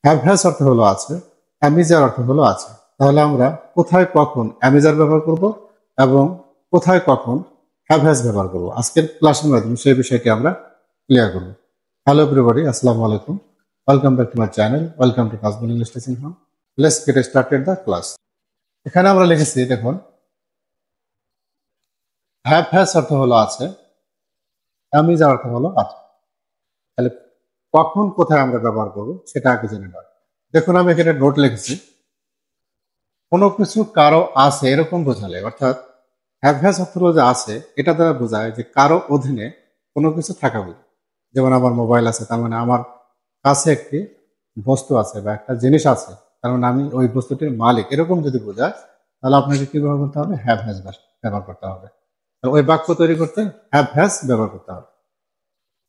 Have has অর্থ হলো আছে, অ্যামিজার অর্থ হলো আছে। তাহলে আমরা কোথায় কখন অ্যামিজার ব্যবহার করব এবং কোথায় কখন হ্যাভ হ্যাজ ব্যবহার করব, আজকের ক্লাসের মাধ্যমে সেই বিষয়টি আমরা ক্লিয়ার করব। হ্যালো এভরিবডি, আসসালামু আলাইকুম, welcome back to my channel, welcome to কাজবন English teaching home. Let's get started the class. এখানে আমরা লিখেছি, দেখুন, হ্যাভ হ্যাজ অর্থ হলো আছে, অ্যামিজার অর্থ হলো আছে। তাহলে কখন কোথায় আমরা ব্যবহার করব সেটা আগে জেনে নেব। দেখুন, আমি এখানে নোট লিখেছি, কোনো কিছু কারো আছে এরকম বোঝালে, অর্থাৎ হ্যাভ হ্যাজ অর্থ হলো যে আছে, এটা দ্বারা বোঝায় যে কারো অধীনে কোনো কিছু থাকা বোঝায়। যেমন আমার মোবাইল আছে, তার মানে আমার কাছে একটি বস্তু আছে বা একটা জিনিস আছে, তার মানে আমি ওই বস্তুটির মালিক, এরকম যদি বোঝায় তাহলে আপনাকে কি ব্যবহার করতে হবে? হ্যাভ হ্যাজ ব্যবহার করতে হবে। ওই বাক্য তৈরি করতে হ্যাভ হ্যাজ ব্যবহার করতে হবে।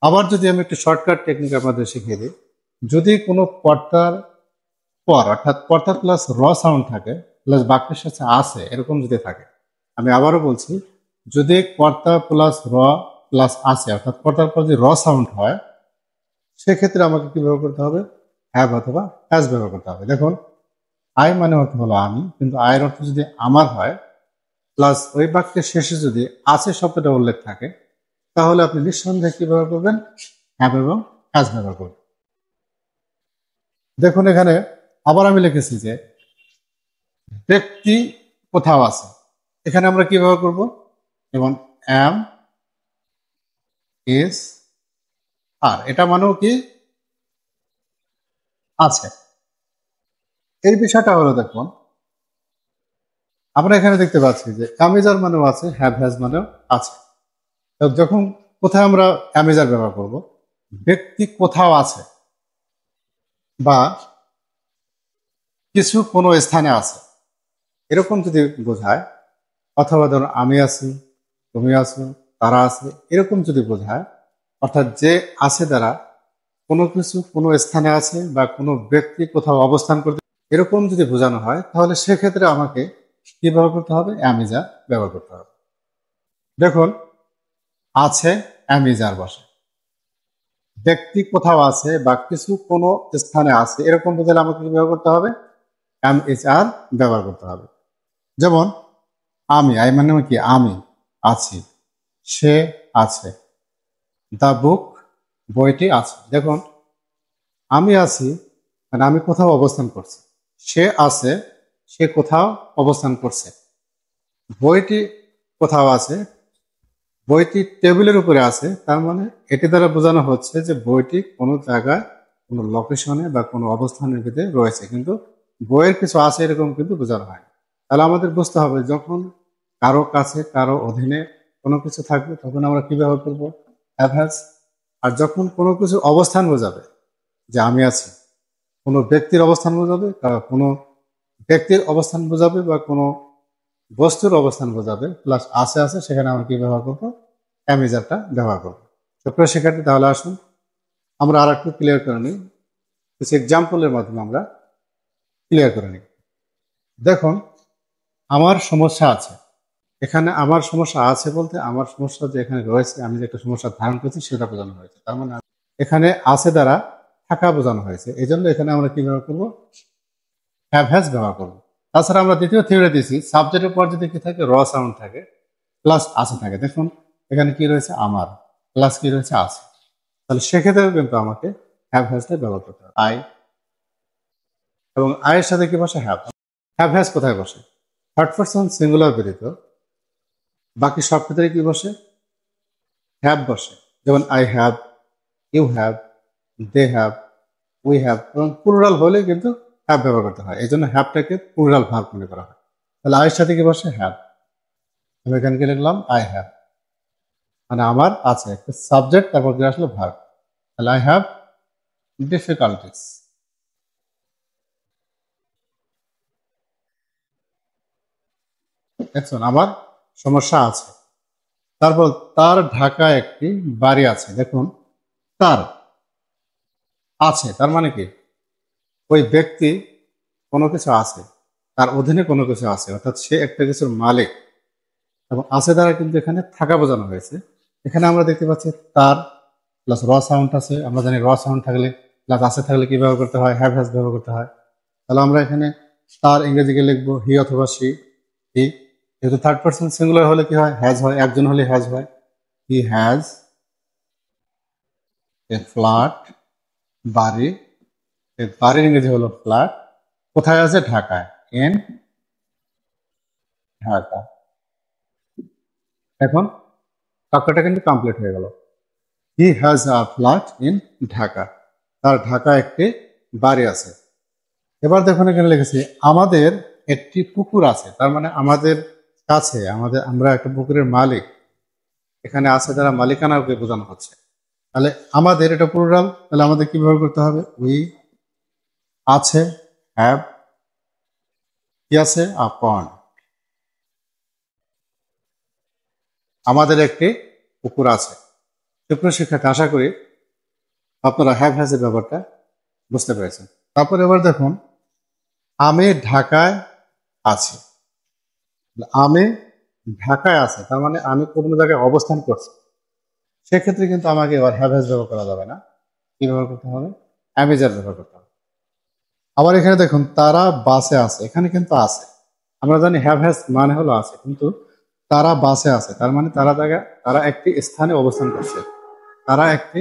আবার যদি আমি একটু শর্টকাট টেকনিক আপনাদের শিখিয়ে দিই, যদি কোনো কর্তার পর, অর্থাৎ কর্তা প্লাস র সাউন্ড থাকে প্লাস বাক্যের সাথে আছে, এরকম যদি থাকে, আমি আবারও বলছি, যদি কর্তা প্লাস র প্লাস আছে, অর্থাৎ কর্তার পর যদি র সাউন্ড হয়, সেক্ষেত্রে আমাকে কি ব্যবহার করতে হবে? হ্যাভ অথবা হ্যাজ ব্যবহার করতে হবে। দেখুন, আই মানে অর্থ হলো আমি, কিন্তু আয়ের অর্থ যদি আমার হয় প্লাস ওই বাক্যের শেষে যদি আছে শব্দটা উল্লেখ থাকে, তাহলে আপনি নিঃসন্দেহে কি ব্যবহার করবেন? হ্যাভ এবং হ্যাজ ব্যবহার করবেন। দেখুন, এখানে আবার আমি লিখেছি যে ব্যক্তি কোথাও আছে, এখানে আমরা কি ব্যবহার করব? যেমন অ্যাম, ইজ, আর, এটা মানেও কি? আছে। এই বিষয়টা হলো, দেখুন, আমরা এখানে দেখতে পাচ্ছি যে অ্যামিজার মানেও আছে, হ্যাভ হ্যাজ মানেও আছে। যখন কোথায় আমরা অ্যামিজার ব্যবহার করব? ব্যক্তি কোথাও আছে বা কিছু কোনো স্থানে আছে, এরকম যদি বোঝায়, অথবা ধরুন আমি আছি, তুমি আছো, তারা আছে, এরকম যদি বোঝায়, অর্থাৎ যে আছে দ্বারা কোনো কিছু কোনো স্থানে আছে বা কোনো ব্যক্তি কোথাও অবস্থান করতে, এরকম যদি বোঝানো হয়, তাহলে সেক্ষেত্রে আমাকে কি ব্যবহার করতে হবে? অ্যামিজার ব্যবহার করতে হবে। দেখুন, আছে অ্যামিজার বসে, ব্যক্তি কোথাও আছে বা কিছু কোনো স্থানে আছে, এরকম বোঝালে আমাকে কি ব্যবহার করতে হবে? এম এইচ আর ব্যবহার করতে হবে। যেমন আমি, আই মানে কি? আমি আছি, সে আছে, দ্য বুক, বইটি আছে। দেখুন, আমি আছি মানে আমি কোথাও অবস্থান করছি, সে আছে, সে কোথাও অবস্থান করছে, বইটি কোথাও আছে, বইটি টেবিলের উপরে আছে, তার মানে এটি দ্বারা বোঝানো হচ্ছে যে বইটি কোনো জায়গায়, কোনো লোকেশনে বা কোনো অবস্থানের ভিতরে রয়েছে, কিন্তু বইয়ের কিছু আছে এরকম কিন্তু বোঝানো হয়। তাহলে আমাদের বুঝতে হবে, যখন কারো কাছে কারো অধীনে কোনো কিছু থাকবে, তখন আমরা কি ব্যবহার করবো? Have has. আর যখন কোনো কিছু অবস্থান বোঝাবে, যে আমি আছি, কোনো ব্যক্তির অবস্থান বোঝাবে, কোনো ব্যক্তির অবস্থান বোঝাবে বা কোনো বস্তুর অবস্থান বোঝাবে, প্লাস আছে আছে, সেখানে আমরা কি ব্যবহার করবো? অ্যামিজারটা ব্যবহার করবো। সুপ্রিয় শিক্ষার্থী, তাহলে আসুন আমরা আর একটু ক্লিয়ার করে নিই, কিছু এক্সাম্পলের মাধ্যমে আমরা ক্লিয়ার করে নিই। দেখুন, আমার সমস্যা আছে, এখানে আমার সমস্যা আছে বলতে আমার সমস্যা যে এখানে রয়েছে, আমি যে একটা সমস্যা ধারণ করছি সেটা বোঝানো হয়েছে, তার মানে এখানে আছে দ্বারা থাকা বোঝানো হয়েছে, এই জন্য এখানে আমরা কি ব্যবহার করবো? হ্যাভ হ্যাজ ব্যবহার করবো। তাছাড়া আমরা দ্বিতীয় থিওরি দিয়েছি, সাবজেক্টের পর যদি কি থাকে? র সাউন্ড থাকে প্লাস আছে থাকে। দেখুন, এখানে কি রয়েছে? আমার, প্লাস কি রয়েছে? আছে। তাহলে সেক্ষেত্রেও কিন্তু আমাকে হ্যাভ হ্যাজটা ব্যবহার করতে হবে। আই, এবং আয়ের সাথে কি বসে? হ্যাভ। হ্যাভ হ্যাজ কোথায় বসে? থার্ড পারসন সিঙ্গুলার ব্যতীত বাকি সব ক্ষেত্রে কি বসে? হ্যাভ বসে। যেমন I have, you have, they have, we have, এবং প্লুরাল হলে কিন্তু হ্যাভ ব্যবহার করতে হয়, এই জন্য হ্যাভটাকে প্লুরাল ভার্ব মনে করা হয়। তাহলে আয়ের সাথে কি বসে? হ্যাভ। আমি এখানে কি লিখলাম? আই হ্যাভ, মানে আমার আছে, একটা সাবজেক্ট, তারপর কি আসলে ভার্ব। তাহলে আই হ্যাভ ডিফিকাল্টিস, দেখছেন, আমার সমস্যা আছে। তারপর তার ঢাকায় একটি বাড়ি আছে। দেখুন, তার আছে, তার মানে কি? ওই ব্যক্তি কোনো কিছু আছে, তার অধীনে কোনো কিছু আছে, অর্থাৎ সে একটা কিছুর মালিক, এবং আছে দ্বারা কিন্তু এখানে থাকা বোঝানো হয়েছে। এখানে আমরা দেখতে পাচ্ছি তার প্লাস র সাউন্ড আছে, আমরা জানি র সাউন্ড থাকলে প্লাস আছে থাকলে কি ব্যবহার করতে হয়, হ্যাভ হ্যাজ ব্যবহার করতে হয়। তাহলে আমরা এখানে তার ইংরেজিকে লিখবো হি অথবা সি। হি যেহেতু থার্ড পার্সন সিঙ্গুলার হলে কি হয়, হ্যাজ হয়, একজন হলে হ্যাজ হয়। হি হ্যাজ এ ফ্ল্যাট, বাড়ি। এই বাড়ির ইংরেজি হলো ফ্ল্যাট। কোথায় আছে? ঢাকায়, ইন ঢাকা। এখন বাক্যটা কিন্তু কমপ্লিট হয়ে গেল। He has a flat in Dhaka. তার ঢাকা একটি বাড়ি আছে। এবার দেখুন এখানে লিখেছি আমাদের একটি পুকুর আছে, তার মানে আমাদের কাছে, আমরা একটা পুকুরের মালিক। এখানে আছে দ্বারা মালিকানাকে বোঝানো হচ্ছে। তাহলে আমাদের এটা প্লুরাল, তাহলে আমাদের কি ব্যবহার করতে হবে? উই আছে, হ্যাভ, কি আছে? আপন। আমাদের একটি পুকুর আছে। সুপ্রিয় শিক্ষার্থী, আশা করি আপনারা হ্যাভ হ্যাজ এর ব্যাপারটা বুঝতে পেরেছেন। তারপর এবার দেখুন আমি ঢাকায় আছি। আমি ঢাকায় আছে, তার মানে আমি কোনো জায়গায় অবস্থান করছি। সেক্ষেত্রে কিন্তু আমাকে এবার হ্যাভ হ্যাজ ব্যবহার করা যাবে না। কি ব্যবহার করতে হবে? অ্যামেজার ব্যবহার করতে হবে। আবার এখানে দেখুন তারা বাসে আছে, এখানে কিন্তু আছে। আমরা জানি হ্যাভ হ্যাজ মানে হলো আছে, কিন্তু তারা বাসে আছে, তার মানে তারা একটি স্থানে অবস্থান করছে। তারা একটি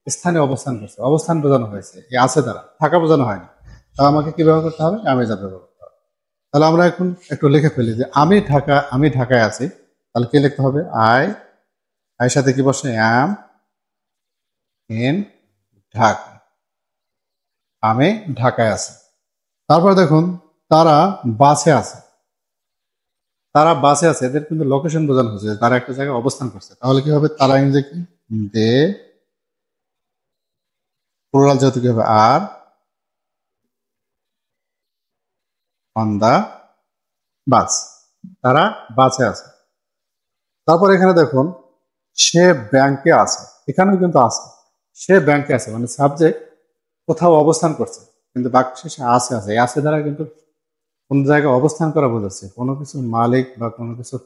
স্থানে অবস্থান করছে, অবস্থান বোঝানো হয়েছে। এই আছে দ্বারা, থাকা বোঝানো হয়নি। তা আমাকে কি ব্যবহার করতে হবে? অ্যামেজার ব্যবহার করতে হবে। তাহলে আমরা এখন একটু লিখে ফেলি যে আমি ঢাকায় আছি। তাহলে কি লিখতে হবে? আই সাথে কি বসে? Am in Dhaka. আমি ঢাকায় আছি। তারপর দেখুন তারা বাসে আছে। তারা বাসে আছে, এদের কিন্তু লোকেশন বোঝানো হচ্ছে যে তারা একটা জায়গায় অবস্থান করছে। তাহলে কি হবে? তারা ইংরেজি কি? দে, প্লুরাল যেহেতু কি হবে? আর অন দা বাস। তারা বাসে আছে। তারপর এখানে দেখুন সে ব্যাংকে আছে, এখানেও কিন্তু আছে। সে ব্যাংকে আছে মানে সাবজেক্ট কোথাও অবস্থান করছে, কিন্তু বাক্য শেষে আছে। এই আছে দ্বারা কিন্তু কোন জায়গায় অবস্থান করা বোঝাচ্ছে, কোনো কিছু মালিক বা কোনো কিছু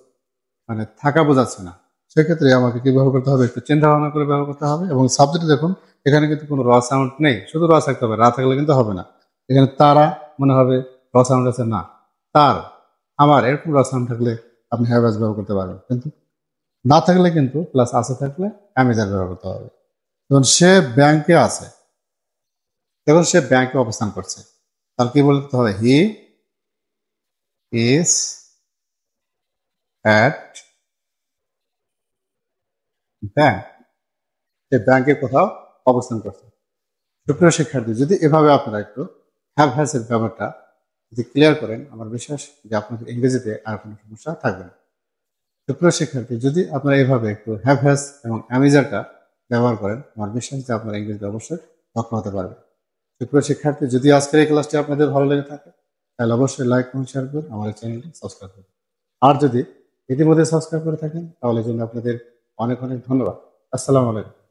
মানে থাকা বোঝাচ্ছে না। সেক্ষেত্রে আমাকে কি ব্যবহার করতে হবে? একটু চিন্তা ভাবনা করে ব্যবহার করতে হবে। এবং সাবজেক্ট দেখুন এখানে কিন্তু কোনো র সাউন্ড নেই, শুধু র থাকতে হবে, রা থাকলে কিন্তু হবে না। এখানে তারা মনে হবে র সাউন্ড আছে না, তার, আমার, এরকম র সাউন্ড থাকলে আপনি হ্যাভ হ্যাজ ব্যবহার করতে পারবেন, কিন্তু না থাকলে কিন্তু প্লাস আছে থাকলে অ্যামেজার ব্যবহার করতে হবে। যেমন সে ব্যাংকে আছে, দেখুন সে ব্যাংকে অবস্থান করছে। তার কি বলতে হবে? He is at bank. সে ব্যাংকে কোথাও অবস্থান করছে। সুপ্রিয় শিক্ষার্থী, যদি এভাবে আপনারা একটু হ্যাভ হ্যাজ এর ব্যাপারটা যদি ক্লিয়ার করেন, আমার বিশ্বাস যে আপনাদের ইংরেজিতে আর কোনো সমস্যা থাকবে না। সুপ্রিয় শিক্ষার্থী, যদি আপনারা এভাবে একটু হ্যাভ হ্যাজ এবং অ্যামেজারটা ব্যবহার করেন, আমার বিশ্বাস যে আপনারা ইংরেজিতে অবশ্যই দক্ষ হতে পারবেন। সুপ্রিয় শিক্ষার্থী, যদি আজকের এই ক্লাসটি আপনাদের ভালো লেগে থাকে তাহলে অবশ্যই লাইক কমেন্ট শেয়ার করুন, আমার এই চ্যানেলটি সাবস্ক্রাইব করুন। আর যদি ইতিমধ্যে সাবস্ক্রাইব করে থাকেন তাহলে জন্য আপনাদের অনেক অনেক ধন্যবাদ। আসসালামু আলাইকুম।